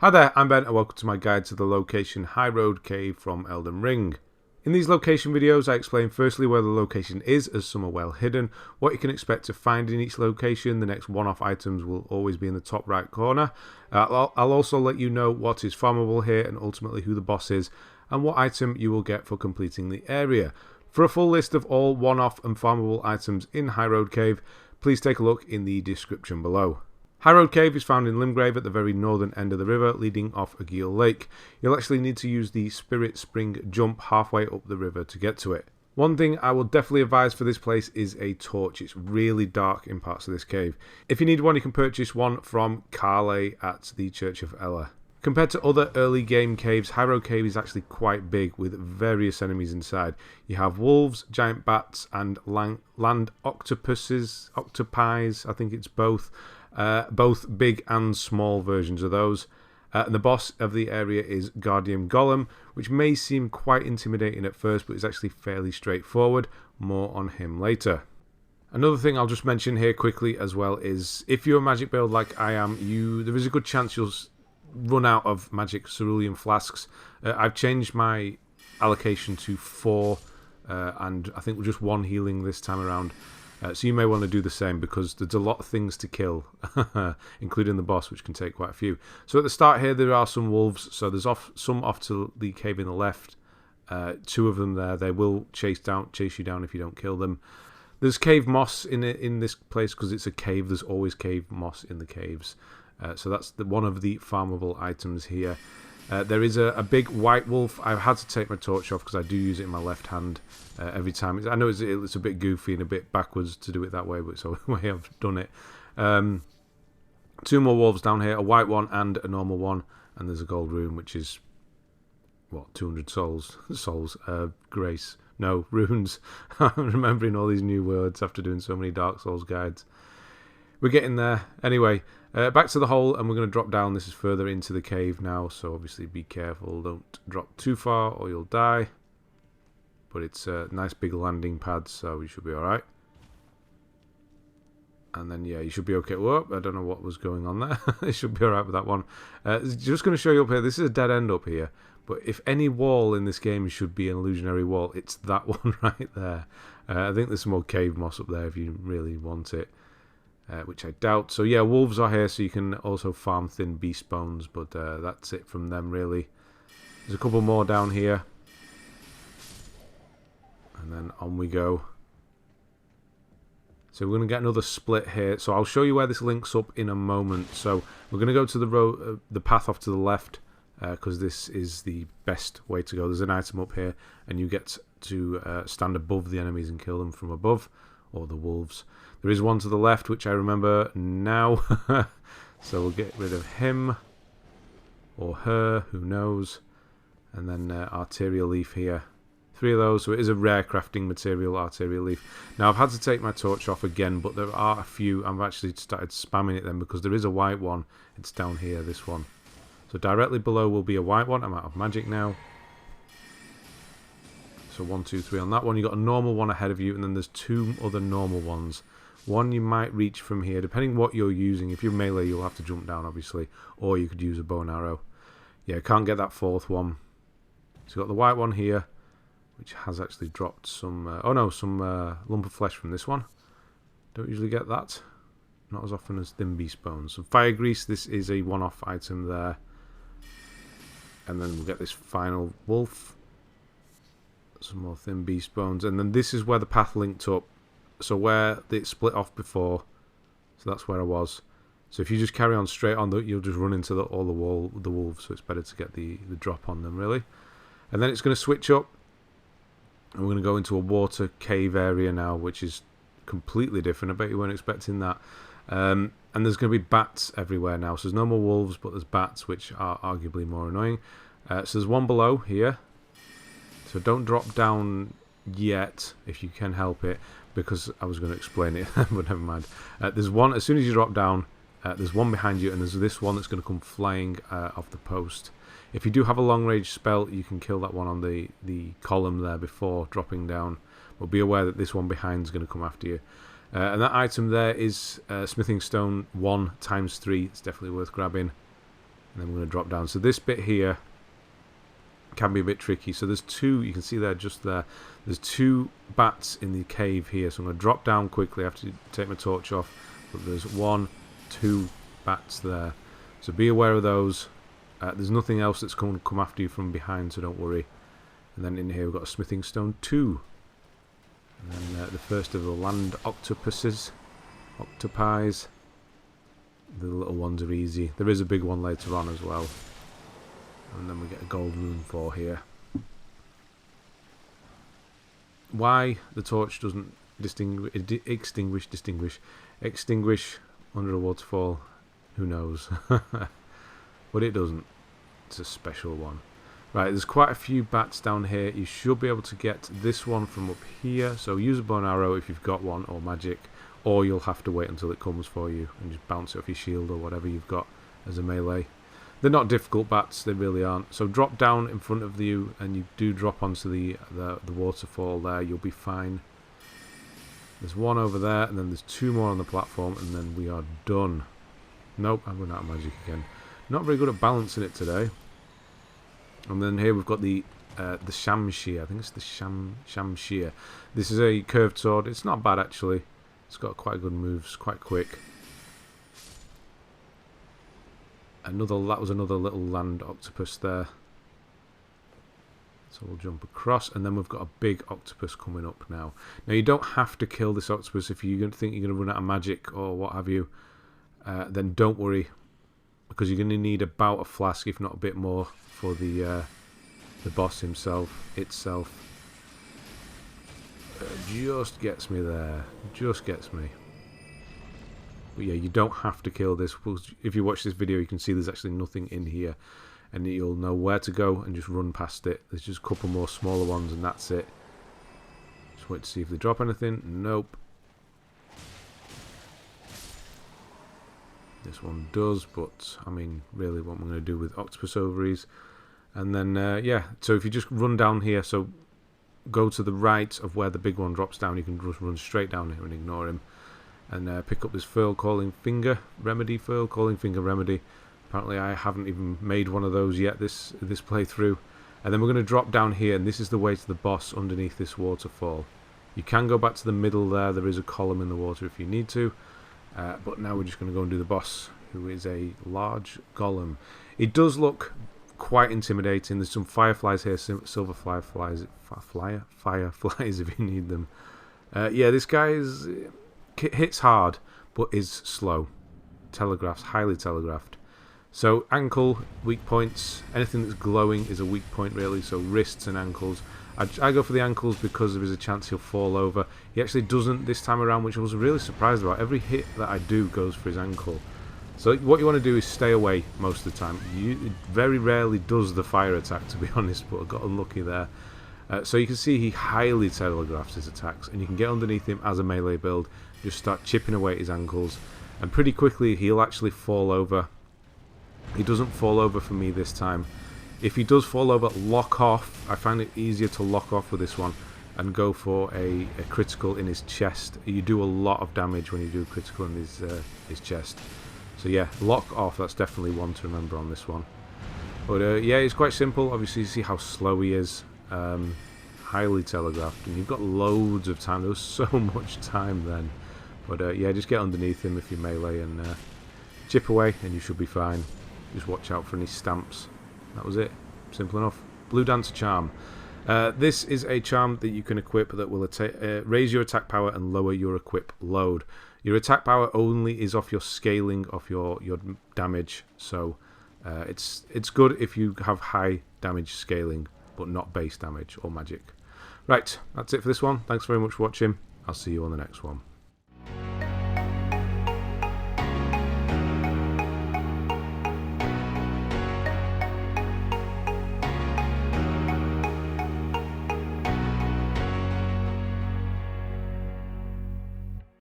Hi there, I'm Ben and welcome to my guide to the location Highroad Cave from Elden Ring. In these location videos I explain firstly where the location is, as some are well hidden, what you can expect to find in each location. The next one-off items will always be in the top right corner. I'll also let you know what is farmable here and ultimately who the boss is and what item you will get for completing the area. For a full list of all one-off and farmable items in Highroad Cave, please take a look in the description below. Highroad Cave is found in Limgrave at the very northern end of the river, leading off Agheel Lake. You'll actually need to use the Spirit Spring jump halfway up the river to get to it. One thing I will definitely advise for this place is a torch. It's really dark in parts of this cave. If you need one, you can purchase one from Carley at the Church of Ella. Compared to other early game caves, Highroad Cave is actually quite big with various enemies inside. You have wolves, giant bats and land octopuses, octopies, I think it's both. Both big and small versions of those. And the boss of the area is Guardian Golem, which may seem quite intimidating at first, but is actually fairly straightforward. More on him later. Another thing I'll just mention here quickly as well is if you're a magic build like I am, there is a good chance you'll run out of magic cerulean flasks. I've changed my allocation to 4 and I think just 1 healing this time around. So you may want to do the same because there's a lot of things to kill, including the boss, which can take quite a few. So at the start here, there are some wolves. So there's some off to the cave in the left. 2 of them there. They will chase you down if you don't kill them. There's cave moss in this place because it's a cave. There's always cave moss in the caves. So that's one of the farmable items here. There is a big white wolf. I've had to take my torch off because I do use it in my left hand every time. I know it's a bit goofy and a bit backwards to do it that way, but it's the way I've done it. 2 more wolves down here, a white one and a normal one. And there's a gold rune, which is, what, 200 souls? Grace. No, runes. I'm remembering all these new words after doing so many Dark Souls guides. We're getting there. Anyway, back to the hole, and we're going to drop down. This is further into the cave now, so obviously be careful. Don't drop too far or you'll die. But it's a nice big landing pad, so you should be alright. And then, yeah, you should be okay. Whoop, I don't know what was going on there. It should be alright with that one. Just going to show you up here. This is a dead end up here. But if any wall in this game should be an illusionary wall, it's that one right there. I think there's some more cave moss up there if you really want it. Which I doubt. So yeah, wolves are here, so you can also farm thin beast bones, but that's it from them really. There's a couple more down here. And then on we go. So we're going to get another split here. So I'll show you where this links up in a moment. So we're going to go to the road, the path off to the left, because this is the best way to go. There's an item up here, and you get to stand above the enemies and kill them from above, or the wolves. There is one to the left, which I remember now. So we'll get rid of him. Or her, who knows. And then Arteria Leaf here. 3 of those, so it is a rare crafting material, Arteria Leaf. Now I've had to take my torch off again, but there are a few. I've actually started spamming it then because there is a white one. It's down here, this one. So directly below will be a white one. I'm out of magic now. So 1, 2, 3 on that one. You've got a normal one ahead of you, and then there's 2 other normal ones. One you might reach from here, depending what you're using. If you're melee, you'll have to jump down, obviously. Or you could use a bow and arrow. Yeah, can't get that 4th one. So you've got the white one here, which has actually dropped some... some lump of flesh from this one. Don't usually get that. Not as often as thin beast bones. So fire grease, this is a one-off item there. And then we'll get this final wolf. Some more thin beast bones. And then this is where the path linked up. So where it split off before. So that's where I was. So if you just carry on straight on, you'll just run into all the wolves. So it's better to get the drop on them, really. And then it's going to switch up. And we're going to go into a water cave area now, which is completely different. I bet you weren't expecting that. And there's going to be bats everywhere now. So there's no more wolves, but there's bats, which are arguably more annoying. So there's one below here. So don't drop down yet, if you can help it, because I was going to explain it, but never mind. There's one, as soon as you drop down, there's one behind you, and there's this one that's going to come flying off the post. If you do have a long range spell, you can kill that one on the column there before dropping down. But be aware that this one behind is going to come after you. And that item there is Smithing Stone 1 times 3. It's definitely worth grabbing. And then we're going to drop down. So this bit here can be a bit tricky. So there's two, you can see there, just there. There's 2 bats in the cave here. So I'm going to drop down quickly. I have to take my torch off. But there's 1, 2 bats there. So be aware of those. There's nothing else that's going to come after you from behind, so don't worry. And then in here we've got a smithing stone 2. And then the first of the land octopuses. Octopies. The little ones are easy. There is a big one later on as well. And then we get a gold rune 4 here. Why the torch doesn't extinguish under a waterfall, who knows. But it doesn't. It's a special one. Right, there's quite a few bats down here. You should be able to get this one from up here. So use a bow and arrow if you've got one, or magic. Or you'll have to wait until it comes for you and just bounce it off your shield or whatever you've got as a melee. They're not difficult bats, they really aren't. So drop down in front of you, and you do drop onto the waterfall there. You'll be fine. There's 1 over there, and then there's 2 more on the platform, and then we are done. Nope, I'm running out of magic again. Not very good at balancing it today. And then here we've got the Shamshir. I think it's the Shamshir. This is a curved sword. It's not bad actually. It's got quite good moves, quite quick. That was another little land octopus there. So we'll jump across, and then we've got a big octopus coming up now. Now you don't have to kill this octopus if you think you're going to run out of magic or what have you. Then don't worry, because you're going to need about a flask, if not a bit more, for the boss himself. Just gets me there. Just gets me. But yeah, you don't have to kill this. If you watch this video, you can see there's actually nothing in here. And you'll know where to go and just run past it. There's just a couple more smaller ones and that's it. Just wait to see if they drop anything. Nope. This one does, but I mean, really what I'm going to do with octopus ovaries. And then, yeah, so if you just run down here, so go to the right of where the big one drops down, you can just run straight down here and ignore him. And pick up this Furlcalling finger remedy. Apparently I haven't even made one of those yet this playthrough. And then we're going to drop down here, and this is the way to the boss underneath this waterfall. You can go back to the middle there. There is a column in the water if you need to. But now we're just going to go and do the boss, who is a large golem. It does look quite intimidating. There's some fireflies here, silver fireflies, fireflies if you need them. Yeah, this guy hits hard, but is slow. Telegraphs, highly telegraphed. So ankle, weak points. Anything that's glowing is a weak point really, so wrists and ankles. I go for the ankles because there is a chance he'll fall over. He actually doesn't this time around, which I was really surprised about. Every hit that I do goes for his ankle. So what you want to do is stay away most of the time. It very rarely does the fire attack, to be honest, but I got unlucky there. So you can see he highly telegraphs his attacks, and you can get underneath him as a melee build, just start chipping away at his ankles, and pretty quickly he'll actually fall over. He doesn't fall over for me this time. If he does fall over, lock off. I find it easier to lock off with this one and go for a critical in his chest. You do a lot of damage when you do a critical in his chest. So yeah, lock off. That's definitely one to remember on this one. But yeah, it's quite simple. Obviously, you see how slow he is. Highly telegraphed, and you've got loads of time. There was so much time then. But yeah, just get underneath him if you melee and chip away, and you should be fine. Just watch out for any stamps. That was it. Simple enough. Blue Dancer Charm. This is a charm that you can equip that will raise your attack power and lower your equip load. Your attack power only is off your scaling, off your damage. So it's good if you have high damage scaling, but not base damage or magic. Right, that's it for this one. Thanks very much for watching. I'll see you on the next one.